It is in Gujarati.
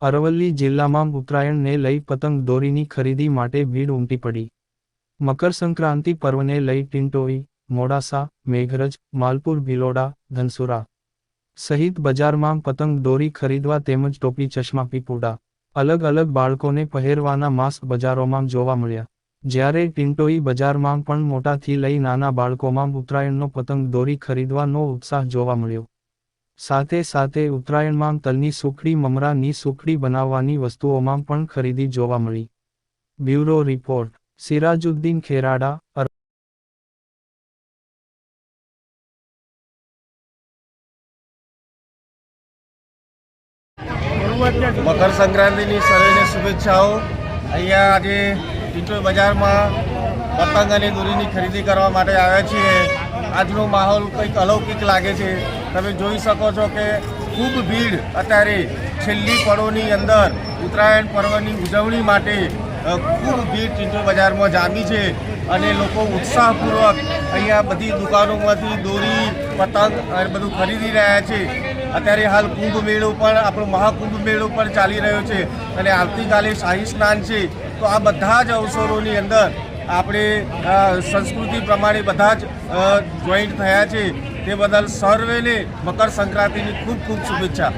અરવલ્લી જિલ્લામાં ઉત્તરાયણને લઈ પતંગ દોરીની ખરીદી માટે ભીડ ઉમટી પડી. મકર સંક્રાંતિ પર્વને લઈ ટિંટોઈ, મોડાસા, મેઘરજ, માલપુર, ભિલોડા, ધનસુરા સહિત બજારમાં પતંગ દોરી ખરીદવા તેમજ ટોપી, ચશ્મા, પીપુડા, અલગ અલગ બાળકોને પહેરવાના માસ્ક બજારોમાં જોવા મળ્યા. જ્યારે ટિંટોઈ બજારમાં પણ મોટાથી લઈ નાના બાળકોમાં ઉત્તરાયણનો પતંગ દોરી ખરીદવાનો ઉત્સાહ જોવા મળ્યો. સાથે સાથે ઉત્તરાયણમાં તલની સુખડી, મમરાની સુખડી બનાવવાની વસ્તુઓમાં પણ ખરીદી જોવા મળી. Bureau report, Sirajuddin Kherada. મકર સંક્રાંતિની સર્વેને શુભેચ્છાઓ. અહીંયા આજે ટિંટોઈ બજારમાં પતંગ અને દોરીની ખરીદી કરવા માટે આવ્યા છીએ. આજનો માહોલ કંઈક અલૌકિક લાગે છે. તમે જોઈ શકો છો કે ખૂબ ભીડ અત્યારે છેલ્લી પળોની અંદર ઉત્તરાયણ પર્વની ઉજવણી માટે ખૂબ ભીડ ટિંટોઈ બજારમાં જામી છે અને લોકો ઉત્સાહપૂર્વક અહીંયા બધી દુકાનોમાંથી દોરી, પતંગ અને બધું ખરીદી રહ્યા છે. અત્યારે હાલ કુંભ મેળો પણ, આપણો મહાકુંભ મેળો પણ ચાલી રહ્યો છે અને આવતીકાલે શાહી સ્નાન છે. તો આ બધા જ અવસરોની અંદર આપણે સંસ્કૃતિ પ્રમાણે બધા જ જોઈન્ટ થયા છે. તે બદલ સર્વેને મકર સંક્રાંતિની ખૂબ ખૂબ શુભેચ્છા.